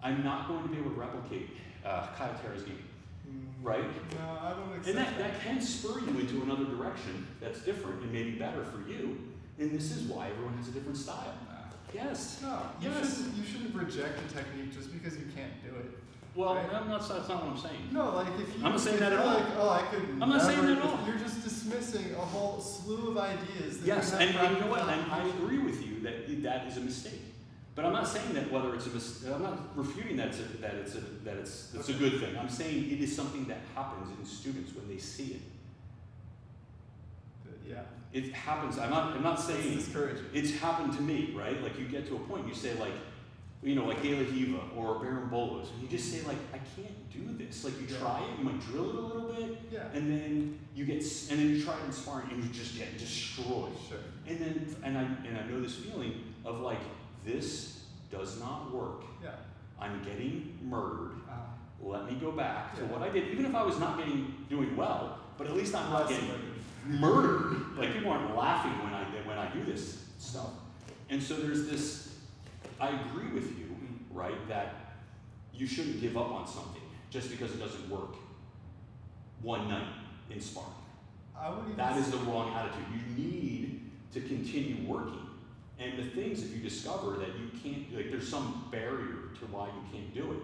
I'm not going to be able to replicate Kyle Terra's game. Right? No, I don't accept and that can spur you into another direction that's different and maybe better for you. And this is why everyone has a different style. Yes. No, yes. You shouldn't reject a technique just because you can't do it. Well, right? that's not what I'm saying. No, like if you. I'm not saying that at all. Like, oh, I could. I'm not saying that at all. You're just dismissing a whole slew of ideas. That Yes, you and you know what? And I agree with you that is a mistake. But I'm not saying that whether it's a mistake. I'm not refuting that it's a good thing. I'm saying it is something that happens in students when they see it. Yeah. It happens. I'm not saying it's discouraging. It's happened to me, right? Like you get to a point, you say like, you know, like De La Hiva or Baron Bolos, and you just say like, I can't do this. Like you try it, you might drill it a little bit, and then you try it in sparring, and you just get destroyed. Sure. And then I know this feeling of like, this does not work. Yeah. I'm getting murdered. Let me go back to what I did, even if I was not doing well, but at least I'm not getting murdered. Like people aren't laughing when I do this stuff. And so there's this. I agree with you, right, that you shouldn't give up on something just because it doesn't work one night in sparring. I would even That is the wrong attitude. You need to continue working. And the things, if you discover that you can't, like there's some barrier to why you can't do it,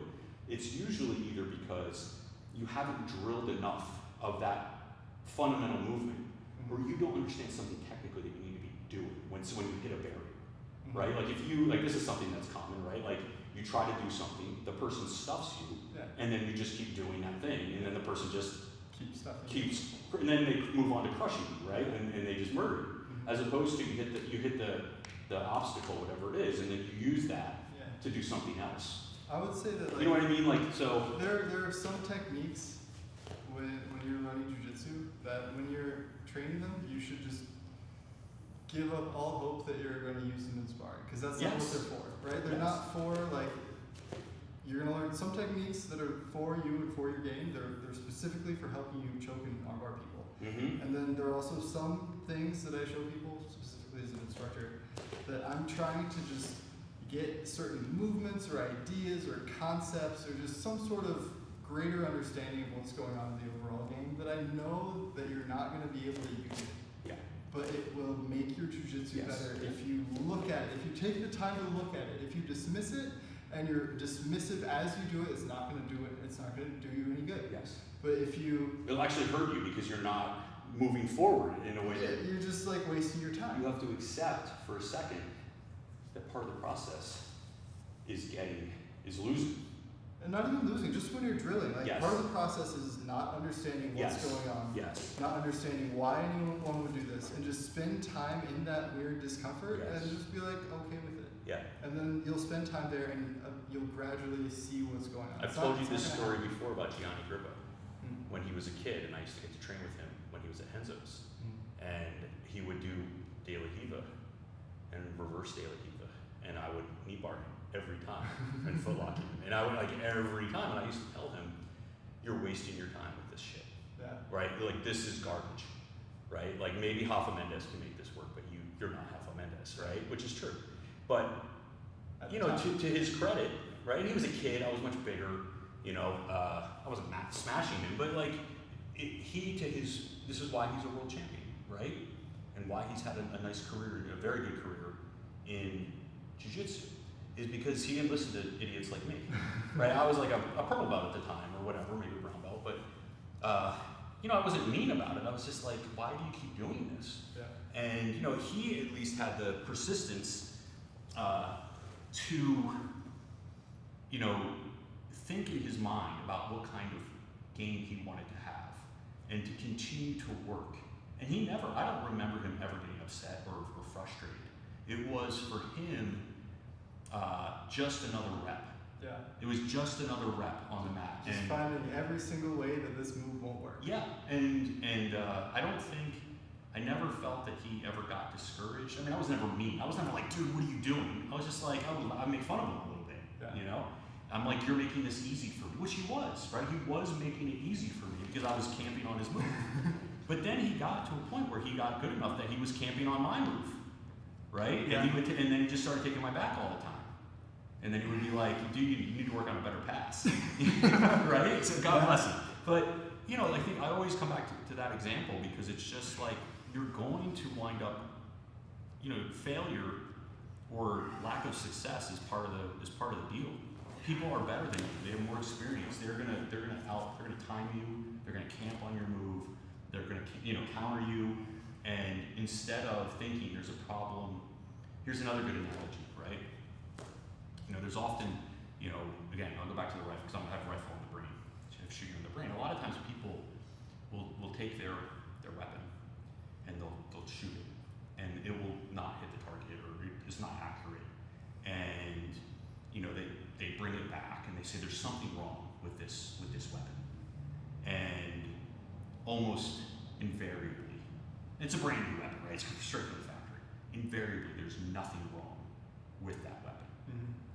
it's usually either because you haven't drilled enough of that fundamental movement, or you don't understand something technically that you need to be doing when you hit a barrier, right? Like if you, like this is something that's common, right? Like you try to do something, the person stuffs you, and then you just keep doing that thing, and then the person just keeps, and then they move on to crushing you, right? And they just murder you. As opposed to you hit the obstacle, whatever it is, and then you use that to do something else. I would say that, like, you know what I mean? Like, so there are some techniques when you're running jiu-jitsu that when you're training them, you should just give up all hope that you're going to use them in sparring, because that's not what they're for, right? They're not for, like, you're going to learn some techniques that are for you and for your game. They're specifically for helping you choke and armbar people. And then there are also some things that I show people, specifically as an instructor, that I'm trying to just get certain movements or ideas or concepts or just some sort of greater understanding of what's going on in the overall game that I know that you're not going to be able to use it. yeah, But it will make your jiu-jitsu better if you look at it, if you take the time to look at it. If you dismiss it and you're dismissive as you do it, it's not going to do it. It's not going to do you any good. yes. But if you, It'll actually hurt you because you're not moving forward in a way that you're just like wasting your time. you have to accept for a second that part of the process is losing. And not even losing, just when you're drilling. Like Yes. part of the process is not understanding what's Yes. going on. Yes. Not understanding why anyone would do this, and just spend time in that weird discomfort Yes. and just be like okay with it. Yeah. And then you'll spend time there and you'll gradually see what's going on. I've It's told not- you it's this not gonna story before about Gianni Grippo. happen. When he was a kid, and I used to get to train with him when he was at Henzo's. Mm. And he would do De La Hiva and reverse De La Hiva, and I would knee bar him every time and foot lock him. And I would, like, every time, and I used to tell him, you're wasting your time with this shit, Yeah. right? Like, this is garbage, right? Like, maybe Rafa Mendes can make this work, but you're not Rafa Mendes, right? Which is true. But, At you the know, time. to his credit, right? He was a kid, I was much bigger, you know, I wasn't smashing him, but like, this is why he's a world champion, right? And why he's had a nice career, a very good career in jiu-jitsu, is because he didn't listen to idiots like me, right? I was like a purple belt at the time, or whatever, maybe a brown belt, but, you know, I wasn't mean about it. I was just like, why do you keep doing this? Yeah. And, you know, he at least had the persistence to, you know, think in his mind about what kind of game he wanted to have and to continue to work. And he never, I don't remember him ever getting upset or frustrated. It was for him just another rep. Yeah. It was just another rep on the mat. Just And finding every single way that this move won't work. yeah, and I don't think, I never felt that he ever got discouraged. I mean, I was never mean. I was never like, dude, what are you doing? I was just like, I make fun of him a little bit, Yeah. you know? I'm like, you're making this easy for me, which he was, right? He was making it easy for me because I was camping on his move. But then he got to a point where he got good enough that he was camping on my move, right? Yeah. And, and then he just started taking my back all the time. And then he would be like, dude, you need to work on a better pass, right? So God bless him. But, you know, I think I always come back to that example because it's just like, you're going to wind up, you know, failure or lack of success is part of the deal. People are better than you. They have more experience. They're gonna time you. They're gonna camp on your move. They're gonna, you know, counter you. And instead of thinking there's a problem, here's another good analogy, right? You know, there's often, you know, again, I'll go back to the rifle because I'm gonna have a rifle in the brain, shoot you in the brain. A lot of times people will take their weapon and they'll shoot it, and it will not hit the target or it's not accurate. And you know, they bring it back and they say there's something wrong with this weapon. And almost invariably, it's a brand new weapon, right? It's straight from the factory. Invariably, there's nothing wrong with that weapon.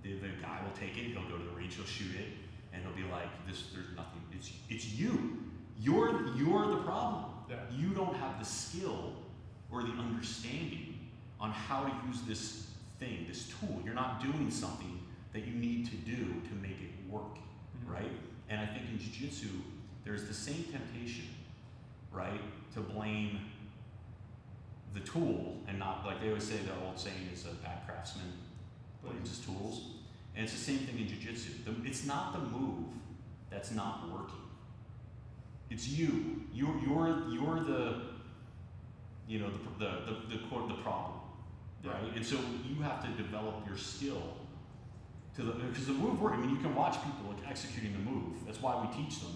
The guy will take it, he'll go to the range, he'll shoot it, and he'll be like, there's nothing, it's you. You're the problem. Yeah. You don't have the skill or the understanding on how to use this thing, this tool. You're not doing something that you need to do to make it work, right? And I think in jiu-jitsu, there's the same temptation right? To blame the tool and not, like they always say, the old saying is a bad craftsman blames his tools. And it's the same thing in jiu-jitsu. It's not the move that's not working. It's you. You're the, you know, the problem, right? And so you have to develop your skill because the move work. I mean, you can watch people like executing the move. That's why we teach them.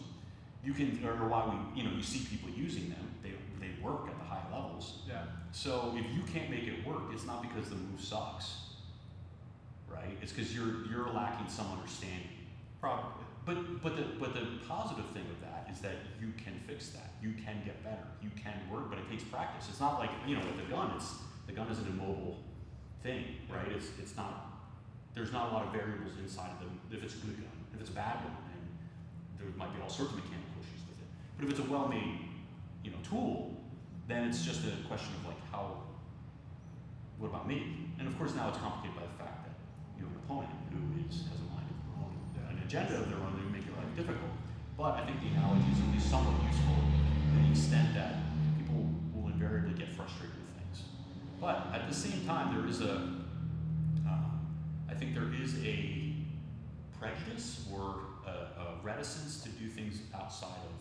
You can, or why we, you know, you see people using them. They work at the high levels. Yeah. So if you can't make it work, it's not because the move sucks, right? It's because you're lacking some understanding. Probably. But the positive thing of that is that you can fix that. You can get better. You can work, but it takes practice. It's not like, you know, with the gun. The gun is an immobile thing, right? It's not. There's not a lot of variables inside of them. If it's a good gun, if it's a bad one, then there might be all sorts of mechanical issues with it. But if it's a well-made, you know, tool, then it's just a question of like how. What about me? And of course now it's complicated by the fact that you have an opponent who has a mind of their own, an agenda of their own, that make your life difficult. But I think the analogy is at least somewhat useful to the extent that people will invariably get frustrated with things. But at the same time, there is I think there is a prejudice or a reticence to do things outside of,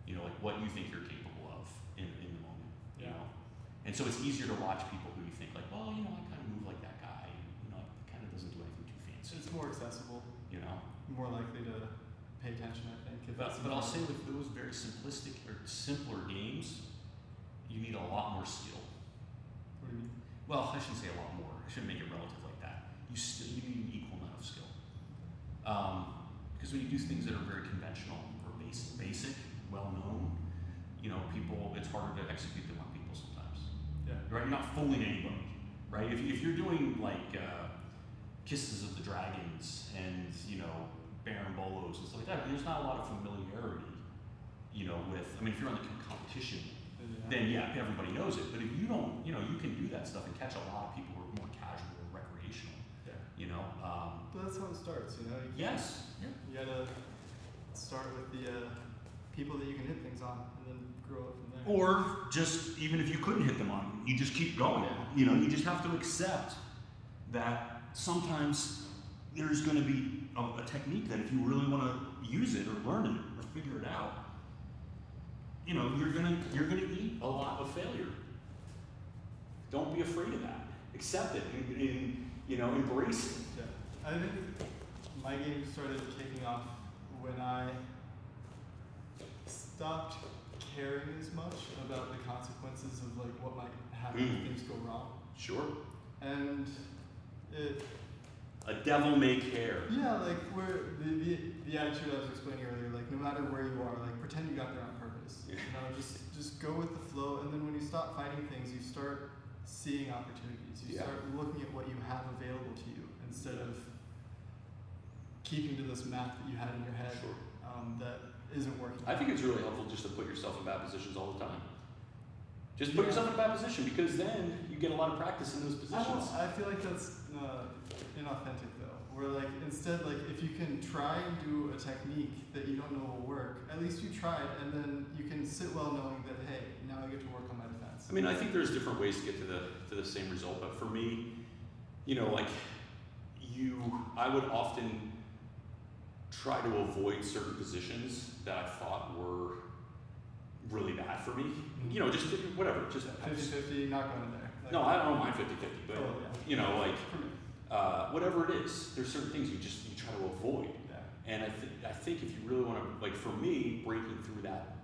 you know, like what you think you're capable of in the moment. You know, and so it's easier to watch people who you think like, well, you know, I kind of move like that guy. You know, it kind of doesn't do anything too fancy. It's more accessible. You know, More likely to pay attention, I think. but I'll say with those very simplistic or simpler games, you need a lot more skill. What do you mean? Well, I shouldn't say a lot more. I shouldn't make it relative like that. You need an equal amount of skill. Because when you do things that are very conventional or basic, well known, you know, it's harder to execute them on people sometimes. Yeah. Right? You're not fooling anybody, right? If you're doing like Kisses of the Dragons and, you know, Baron Bolos and stuff like that, there's not a lot of familiarity, you know, with, I mean, if you're on the competition, then yeah, everybody knows it. But if you don't, you know, you can do that stuff and catch a lot of people who are more casual or recreational. Yeah. You know. But that's how it starts, you know. Yes. You gotta start with the people that you can hit things on, and then grow up from there. Or just even if you couldn't hit them on, you just keep going. You know, you just have to accept that sometimes there's going to be a technique that if you really want to use it or learn it or figure it out, you know, you're gonna eat a lot of failure. Don't be afraid of that. Accept it and you know, embrace it. Yeah. I think my game started kicking off when I stopped caring as much about the consequences of like what might happen if things go wrong. Sure. And it. A devil may care. Yeah, like where the attitude I was explaining earlier, like no matter where you are, like pretend you got there on purpose. Yeah. You know, just go with the flow, and then when you stop fighting things, you start seeing opportunities. You start looking at what you have available to you instead of keeping to this map that you had in your head that isn't working. I think it's really helpful just to put yourself in bad positions all the time. Just put yourself in a bad position, because then you get a lot of practice in those positions. I feel like that's inauthentic though. Where like instead, like if you can try and do a technique that you don't know will work, at least you tried, and then you can sit well knowing that hey, now I get to work on my defense. I mean, I think there's different ways to get to the same result, but for me, you know, like I would often try to avoid certain positions that I thought were really bad for me. You know, just whatever, just 50-50, not going there. Like, no, I don't mind 50-50, but you know, like whatever it is, there's certain things you try to avoid. Yeah. And I think if you really want to, like for me, breaking through that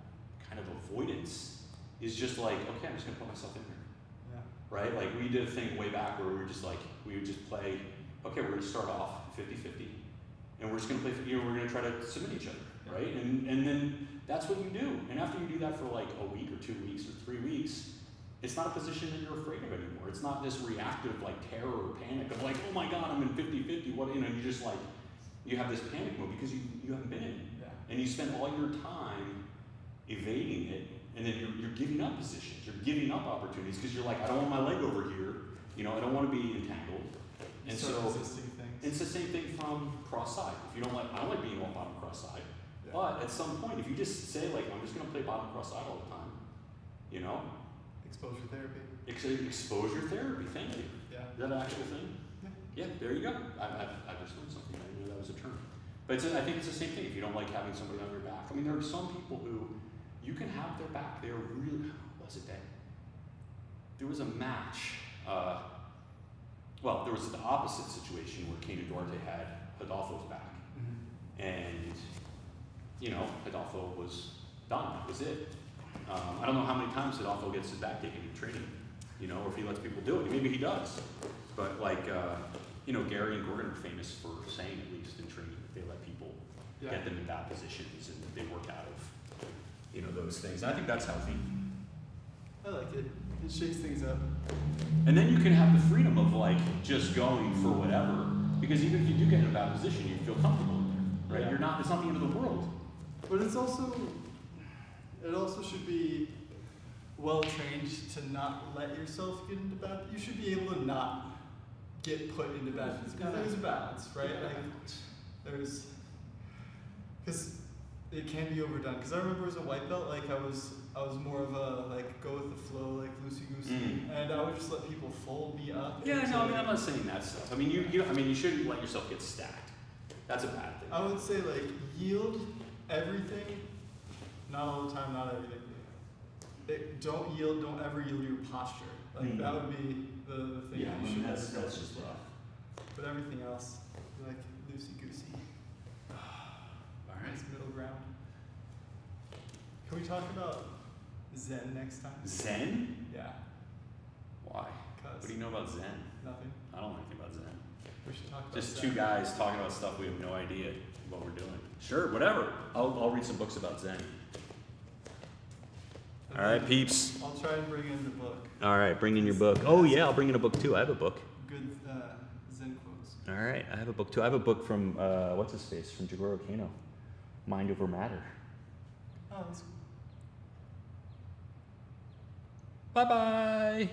kind of avoidance is just like, okay, I'm just gonna put myself in there. Yeah. Right? Like we did a thing way back where we were just like, we would just play, okay, we're gonna start off 50-50, and we're just gonna play, you know, we're gonna try to submit each other, right? And then that's what you do. And after you do that for like a week or 2 weeks or 3 weeks, it's not a position that you're afraid of anymore. It's not this reactive like terror or panic of like, oh my God, I'm in 50-50. What, you know, you just like, you have this panic mode because you haven't been in it. Yeah. And you spend all your time evading it, and then you're giving up positions, you're giving up opportunities because you're like, I don't want my leg over here, you know, I don't want to be entangled. And so resisting things. it's the same thing from cross side. If you don't like, I don't like being on bottom cross side. But at some point, if you just say like, I'm just gonna play bottom cross side all the time, You know? Exposure therapy. Exposure therapy, thank you. Yeah. Is that an actual thing? Yeah, there you go. I just learned something. I didn't know that was a term. But I think it's the same thing. If you don't like having somebody on your back, I mean, there are some people who you can have their back. They are really. What was it that? There was a match. Well, there was the opposite situation where Kane Duarte had Adolfo's back, and you know, Adolfo was done. That was it. I don't know how many times Adolfo gets his back taken in training, you know, or if he lets people do it. Maybe he does. But like, you know, Gary and Gordon are famous for saying, at least in training, that they let people get them in bad positions and that they work out of, you know, those things. And I think that's healthy. I like it. It shakes things up. And then you can have the freedom of like just going for whatever, because even if you do get in a bad position, you feel comfortable in there, right? Yeah. You're not. It's not the end of the world. But it also should be well trained to not let yourself get into bad. You should be able to not get put into bad positions. Because there's a balance, right? There's, because it can be overdone. Because I remember as a white belt, like I was more of a like go with the flow, like loosey goosey, and I would just let people fold me up. Yeah, no, I mean I'm not saying that stuff. I mean you shouldn't let yourself get stacked. That's a bad thing. I would say like yield everything, not all the time, not everything. Don't yield. Don't ever yield your posture. Like that would be the thing. Yeah, you should that's never just rough. But everything else, like loosey goosey. All right. Nice middle ground. Can we talk about Zen next time? Zen? Yeah. Why? What do you know about Zen? Nothing. I don't know anything about Zen. We should talk about Just Zen. two guys talking about stuff we have no idea what we're doing. Sure, whatever. I'll read some books about Zen. And All right, then peeps. I'll try and bring in the book. All right, bring in your book. Oh yeah, I'll bring in a book too. I have a book. Good Zen quotes. All right, I have a book too. I have a book from what's his face from Jigoro Kano, Mind Over Matter. Oh, that's cool. Bye bye.